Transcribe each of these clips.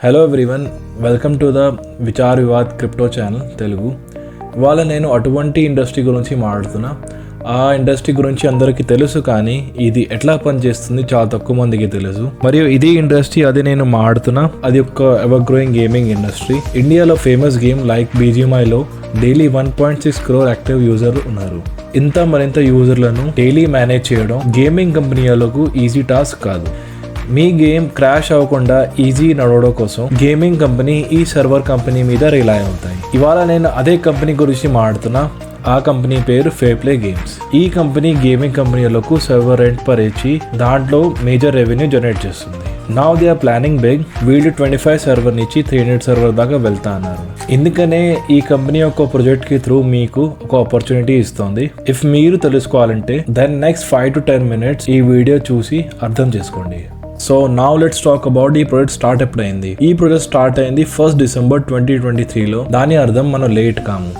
Hello everyone, welcome to the Vichar Vivad crypto channel Telugu. ఇవాళ నేను అటువంటి ఇండస్ట్రీ గురించి మాట్లాడుతున్నా. ఆ ఇండస్ట్రీ గురించి అందరికీ తెలుసు, కానీ ఇది ఎట్లా పనిచేస్తుంది చాలా తక్కువ మందికి తెలుసు. మరియు ఇది ఇండస్ట్రీ అది నేను మాట్లాడుతున్నా, అది ఒక ఎవర్ గ్రోయింగ్ గేమింగ్ ఇండస్ట్రీ. ఇండియాలో ఫేమస్ గేమ్ లైక్ BGMIలో డైలీ 1.6 crore యాక్టివ్ యూజర్ ఉన్నారు. ఇంత మరింత యూజర్లను డైలీ మేనేజ్ చేయడం గేమింగ్ కంపెనీలకు ఈజీ టాస్క్ కాదు. మీ గేమ్ క్రాష్ అవ్వకుండా ఈజీ నడవడం కోసం గేమింగ్ కంపెనీ ఈ సర్వర్ కంపెనీ మీద రిలై అవుతాయి. ఇవాళ నేను అదే కంపెనీ గురించి మాట్లాడుతున్నా. ఆ కంపెనీ పేరు ఫేర్ప్లే గేమ్స్. ఈ కంపెనీ గేమింగ్ కంపెనీలకు సర్వర్ రెంట్ పర్ ఇచ్చి దాంట్లో మేజర్ రెవెన్యూ జనరేట్ చేస్తుంది. Now they are planning big. వీళ్ళు 25 సర్వర్ నుంచి 300 సర్వర్ దాకా వెళ్తా అన్నారు. ఎందుకనే ఈ కంపెనీ యొక్క ప్రాజెక్ట్ కి త్రూ మీకు ఒక ఆపర్చునిటీ ఇస్తుంది. ఇఫ్ మీరు తెలుసుకోవాలంటే దెన్ నెక్స్ట్ 5 to 10 minutes ఈ వీడియో చూసి అర్థం చేసుకోండి. So now let's talk about ఈ ప్రాజెక్ట్ స్టార్ట్ ఎప్పుడైంది. ఈ ప్రాజెక్ట్ స్టార్ట్ అయింది 1st December 2023లో. దాని అర్థం మనం లేట్ కాము.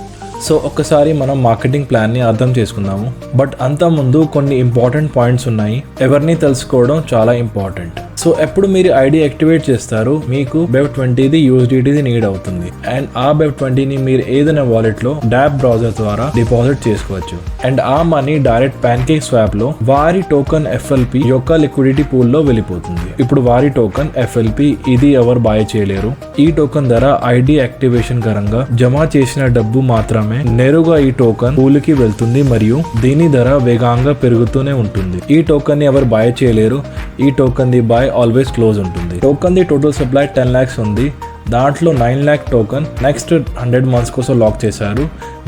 సో ఒక్కసారి మనం మార్కెటింగ్ ప్లాన్ ని అర్థం చేసుకుందాము. బట్ అంత ముందు కొన్ని ఇంపార్టెంట్ పాయింట్స్ ఉన్నాయి. ఎవరిని తెలుసుకోవడం చాలా ఇంపార్టెంట్. సో ఎప్పుడు మీరు ఐడి యాక్టివేట్ చేస్తారు, మీకు BEV20ది USDTది నీడ్ అవుతుంది. అండ్ ఆ BEV20ని మీరు ఏదైనా వాలెట్ లో డాప్ బ్రౌజర్ ద్వారా డిపాజిట్ చేసుకోవచ్చు. అండ్ ఆ మనీ డైరెక్ట్ ప్యాన్కేక్ స్వాప్ లో వారి టోకన్ FLP యొక్క లిక్విడిటీ పూల్ లో వెళ్ళిపోతుంది. ఇప్పుడు వారి టోకన్ FLP ఇది ఎవరు బాయ్ చేయలేరు. ఈ టోకన్ ధర ఐడి యాక్టివేషన్ కరంగా జమ చేసిన డబ్బు మాత్రమే నేరుగా ఈ టోకన్ పూల్ కి వెళ్తుంది మరియు దీని ధర వేగంగా పెరుగుతూనే ఉంటుంది. ఈ టోకన్ ని ఎవరు బాయ్ చేయలేరు. ఈ టోకన్ ది బాయ్ ఆల్వేస్ క్లోజ్ ఉంటుంది. టోకన్ ది టోటల్ సప్లై 10 lakhs ఉంది. దాంట్లో 9 lakh టోకన్ నెక్స్ట్ 100 months కోసం లాక్ చేశారు.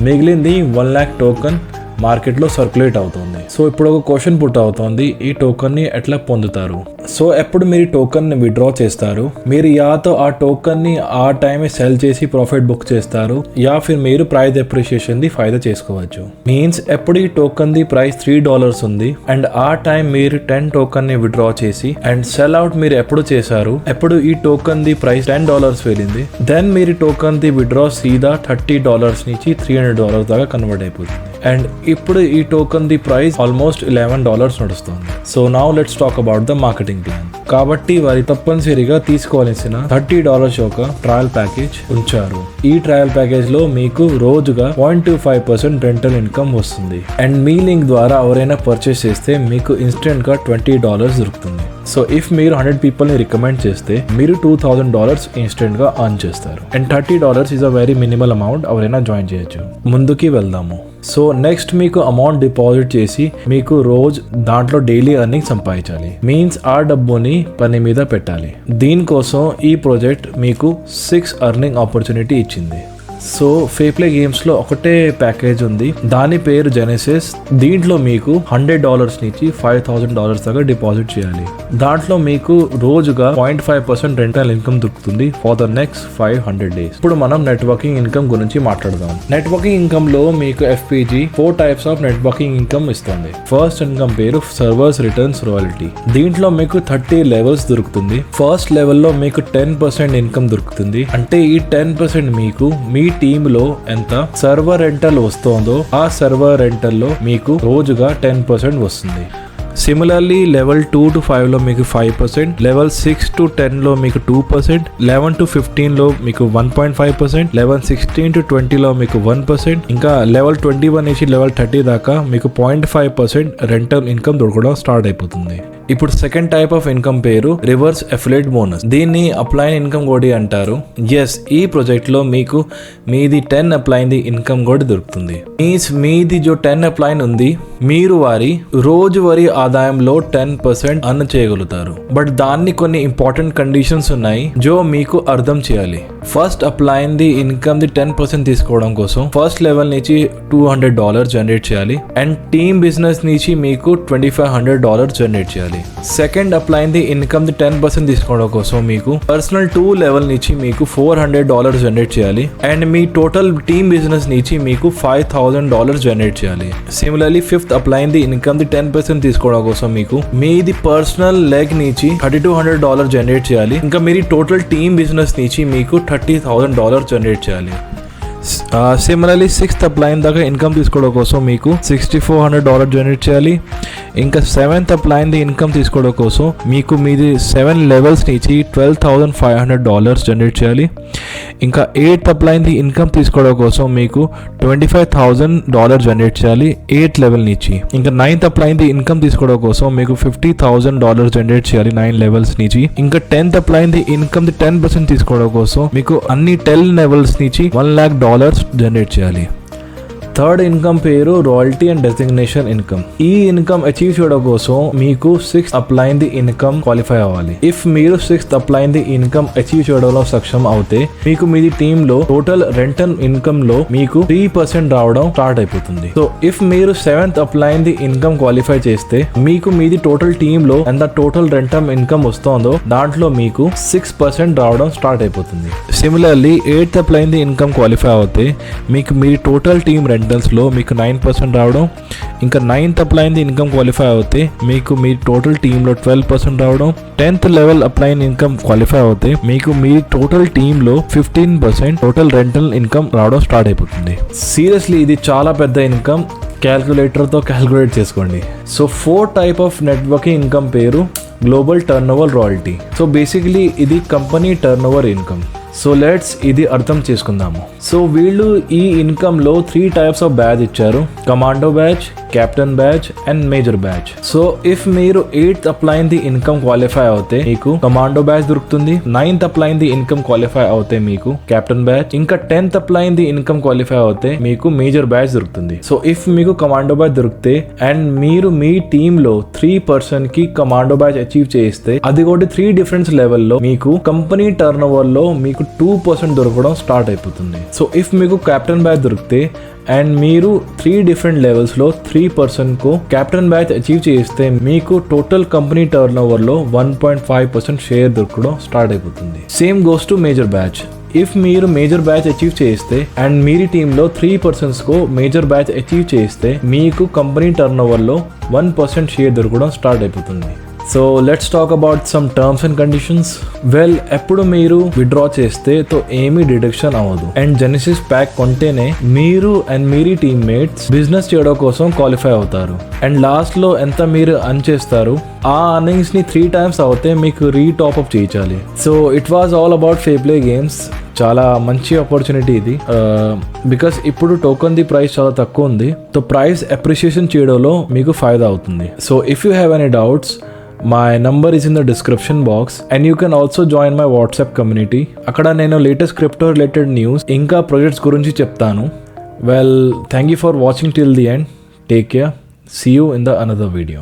మిగిలింది 1 lakh టోకన్ మార్కెట్లో సర్క్యులేట్ అవుతుంది. సో ఇప్పుడు ఒక క్వశ్చన్ పుట్ అవుతుంది, ఈ టోకన్ ని ఎట్లా పొందుతారు? సో ఎప్పుడు మీరు టోకన్ ని విత్డ్రా చేస్తారు, మీరు యాతో ఆ టోకన్ ని ఆ టైం సెల్ చేసి ప్రాఫిట్ బుక్ చేస్తారు, యా ఫిర్ మీరు ప్రైస్ అప్రిషియేషన్ ది ఫైదా చేసుకోవచ్చు. మీన్స్ ఎప్పుడు ఈ టోకన్ ది ప్రైస్ $3 ఉంది అండ్ ఆ టైం మీరు 10 టోకన్ ని విత్డ్రా చేసి అండ్ సెల్ అవుట్ మీరు ఎప్పుడు చేశారు, ఎప్పుడు ఈ టోకన్ ది ప్రైస్ $10 వెళ్ళింది, దెన్ మీరు టోకన్ ది విత్డ్రా సీదా $30 నుంచి $300 దాకా కన్వర్ట్ అయిపోతుంది. అండ్ ఇప్పుడు ఈ టోకన్ ది ప్రైస్ ఆల్మోస్ట్ $11 నడుస్తుంది. So now let's talk about the marketing plan. కాబట్టి వారి తప్పనిసరిగా తీసుకోవాల్సిన $30 యొక్క ట్రయల్ ప్యాకేజ్ ఉంచారు. ఈ ట్రయల్ ప్యాకేజ్ లో మీకు రోజుగా 0.25% రెంటల్ ఇన్కమ్ వస్తుంది. అండ్ మీ లింక్ ద్వారా ఎవరైనా పర్చేస్ చేస్తే మీకు ఇన్స్టెంట్ గా $20 దొరుకుతుంది. సో ఇఫ్ మీరు 100 people ని రికమెండ్ చేస్తే మీరు $2,000 ఇన్స్టెంట్ గా అర్న్ చేస్తారు. And $30 is a very minimal amount, ఎవరైనా జాయిన్ చేయొచ్చు. ముందుకి వెళ్దాము. సో నెక్స్ట్ మీకు అమౌంట్ డిపాజిట్ చేసి మీకు రోజు దాంట్లో డైలీ ఎర్నింగ్ సంపాదించాలి. మీన్స్ ఆ డబ్బుని పని మీద పెట్టాలి. దీనికోసం ఈ ప్రాజెక్ట్ మీకు 6 ఎర్నింగ్ ఆపర్చునిటీ ఇచ్చింది. సో ఫేర్ప్లే గేమ్స్ లో ఒకటే ప్యాకేజ్ ఉంది, దాని పేరు జెనెసిస్. దీంట్లో మీకు $100 నుంచి $5,000 దాకా డిపాజిట్ చేయాలి. దాంట్లో మీకు రోజుగా 0.5% రెంటల్ ఇన్కమ్ దొరుకుతుంది ఫర్ ద నెక్స్ట్ 500 days. ఇప్పుడు మనం నెట్వర్కింగ్ ఇన్కమ్ గురించి మాట్లాడదాం. నెట్వర్కింగ్ ఇన్కమ్ లో మీకు FPG 4 types of networking income ఇస్తుంది. ఫస్ట్ ఇన్కమ్ పేరు సర్వర్స్ రిటర్న్స్ రాయల్టీ. దీంట్లో మీకు 30 levels దొరుకుతుంది. ఫస్ట్ లెవెల్ లో మీకు 10% ఇన్కమ్ దొరుకుతుంది. అంటే ఈ 10% మీకు మీ టీమ్ లో ఎంత సర్వర్ రెంటల్ వస్తుందో ఆ సర్వర్ రెంటల్ లో మీకు రోజుగా 10% వస్తుంది. సిమిలర్లీ లెవెల్ 2 to 5 లో మీకు 5%, లెవెల్ 6 to 10 లో మీకు 2%, 11 to 15 లో మీకు 1.5%, లెవెల్ 16 to 20 లో మీకు 1%, ఇంకా లెవెల్ 21 నుంచి లెవెల్ 30 దాకా మీకు 0.5% రెంటల్ ఇన్కమ్ దొరకడం స్టార్ట్ అయిపోతుంది. ఇప్పుడు సెకండ్ టైప్ ఆఫ్ ఇన్కమ్ పేరు రివర్స్ అఫిలియేట్ బోనస్. దీన్ని అప్లైన్ ఇన్కమ్ కూడా అంటారు. ఎస్, ఈ ప్రాజెక్ట్ లో మీకు మీది 10 అప్లైన్ ది ఇన్కమ్ కూడా దొరుకుతుంది. మీన్స్ మీది జో 10 అప్లైన్ ఉంది, మీరు వారి రోజువారీ ఆదాయంలో 10% అర్న్ చేయగలుగుతారు. బట్ దాన్ని కొన్ని ఇంపార్టెంట్ కండిషన్స్ ఉన్నాయి జో మీకు అర్థం చేయాలి. First upline the income the 10% తీసుకోవడం కోసం ఫస్ట్ లెవెల్ నుంచి $200 జనరేట్ చేయాలి. అండ్ టీమ్ బిజినెస్ నుంచి మీకు $2,500 జనరేట్ చేయాలి. Second upline the income the 10% తీసుకోవడం కోసం మీకు పర్సనల్ 2 లెవెల్ నుంచి మీకు $400 జనరేట్ చేయాలి. And me total team business నుంచి మీకు $5,000 జనరేట్ చేయాలి. Similarly fifth upline the income the 10% తీసుకోవడం కోసం మీకు మీది పర్సనల్ లెగ్ నుంచి $3,200 జనరేట్ చేయాలి. ఇంకా మీరు టోటల్ టీమ్ బిజినెస్ నుంచి మీకు $30,000 జనరేట్ చేయాలి. సిమిలర్లీ 6th అప్లైన్ దాకా ఇన్కమ్ తీసుకోవడం కోసం మీకు $6,400 జనరేట్ చేయాలి. ఇంకా 7th అప్లైన్ ఇన్కమ్ తీసుకోవడం కోసం మీకు మీది 7 లెవెల్స్ నుంచి $12,500 జనరేట్ చేయాలి. ఇంకా 8th అప్లైన్ ఇన్కమ్ తీసుకోవడం కోసం మీకు $25,000 జనరేట్ చేయాలి 8th లెవెల్ నుంచి. ఇంకా 9th అప్లైన్ ఇన్కమ్ తీసుకోవడం కోసం మీకు $50,000 జనరేట్ చేయాలి 9 లెవెల్స్ నుంచి. ఇంకా 10th అప్లైన్ ఇన్కమ్ 10% తీసుకోవడం కోసం మీకు అన్ని 10 లెవెల్స్ నుంచి $1 lakh జనరేట్ చేయాలి. థర్డ్ ఇన్కమ్ పేరు రాయల్టీ అండ్ డెసిగ్నేషన్ ఇన్కమ్. ఈ ఇన్కమ్ అచీవ్ చేయడం కోసం మీకు 6th అప్లైన్ ఇన్కమ్ క్వాలిఫై అవ్వాలి. ఇఫ్ మీరు 6th అప్లైన్ ఇన్కమ్ అచీవ్ చేయడంలో సక్షం అవుతే మీకు మీది టీమ్ లో టోటల్ రెంటల్ ఇన్కమ్ లో మీకు 3% రావడం స్టార్ట్ అయిపోతుంది. సో ఇఫ్ మీరు 7th అప్లైన్ ఇన్కమ్ క్వాలిఫై చేస్తే మీకు మీది టోటల్ టీమ్ లో ఎంత టోటల్ రెంటల్ ఇన్కమ్ వస్తుందో దాంట్లో మీకు 6% రావడం స్టార్ట్ అయిపోతుంది. Similarly 8th upline income qualify అవుతే మీకు మీ టోటల్ టీమ్ రెంటల్స్ లో మీకు 9% రావడం. ఇంకా 9th అప్లైన్ ఇన్కమ్ క్వాలిఫై అవుతే మీకు మీ టోటల్ టీమ్ లో 12% రావడం. 10th level upline income qualify అవుతే మీకు మీ టోటల్ టీమ్ లో 15% టోటల్ రెంటల్ ఇన్కమ్ రావడం స్టార్ట్ అయిపోతుంది. సీరియస్లీ ఇది చాలా పెద్ద ఇన్కమ్. క్యాల్కులేటర్తో క్యాల్కులేట్ చేసుకోండి. So 4 type of networking income పేరు global turn over royalty. So basically ఇది company turn over income. So let's ఇది అర్థం చేసుకుందాము. సో వీళ్ళు ఈ ఇన్కమ్ లో 3 టైప్స్ ఆఫ్ బ్యాచ్ ఇచ్చారు: commando batch, captain batch and major batch. So if మీరు 8th అప్లైన్ ఇన్కమ్ క్వాలిఫై అవుతే మీకు కమాండో బ్యాచ్ దొరుకుతుంది. 9th అప్లైన్ ఇన్కమ్ క్వాలిఫై అవుతే మీకు కెప్టెన్ బ్యాచ్. ఇంకా 10th అప్లైన్ ఇన్కమ్ క్వాలిఫై అవుతే మీకు మేజర్ బ్యాచ్ దొరుకుతుంది. సో ఇఫ్ మీకు కమాండో బ్యాచ్ దొరికితే అండ్ మీరు మీ టీమ్ లో 3% కి కమాండో బ్యాచ్ అచీవ్ చేస్తే అది కూడా 3 డిఫరెంట్ లెవెల్లో మీకు కంపెనీ టర్న్ ఓవర్ లో మీకు 2% దొరకడం స్టార్ట్ అయిపోతుంది. సో ఇఫ్ మీకు కెప్టెన్ బ్యాచ్ దొరికితే అండ్ మీరు 3 డిఫరెంట్ లెవెల్స్ లో 3% కు కెప్టెన్ బ్యాచ్ అచీవ్ చేస్తే మీకు టోటల్ కంపెనీ టర్న్ ఓవర్ లో 1.5% షేర్ దొరకడం స్టార్ట్ అయిపోతుంది. Same goes to major batch. If మీరు మేజర్ బ్యాచ్ అచీవ్ చేస్తే అండ్ మీరి టీంలో 3% కు మేజర్ బ్యాచ్ అచీవ్ చేస్తే మీకు కంపెనీ టర్న్ ఓవర్ లో 1% షేర్ దొరకడం స్టార్ట్ అయిపోతుంది. So let's talk about some terms and conditions. Well, ఎప్పుడు మీరు విత్డ్రా చేస్తే తో ఏమీ డిడక్షన్ అవ్వదు. అండ్ జెనిసిస్ ప్యాక్ కొంటేనే మీరు అండ్ మీరీ టీమ్మేట్స్ బిజినెస్ చేయడం కోసం క్వాలిఫై అవుతారు. అండ్ లాస్ట్ లో ఎంత మీరు అర్న్ చేస్తారు ఆ అర్నింగ్స్ ని 3 times అవుతే మీకు రీటాప్అప్ చేయించాలి. So it was all about fair play games. చాలా మంచి ఆపర్చునిటీ ఇది బికాస్ ఇప్పుడు టోకన్ ది ప్రైస్ చాలా తక్కువ ఉంది. సో ప్రైస్ అప్రిషియేషన్ చేయడంలో మీకు ఫాయిదా అవుతుంది. So if you have any doubts, my number is in the description box and you can also join my WhatsApp community. అక్కడ నేను లేటెస్ట్ క్రిప్టో రిలేటెడ్ న్యూస్ ఇంకా projects గురించి చెప్తాను. Well, thank you for watching till the end. Take care. See you in the another video.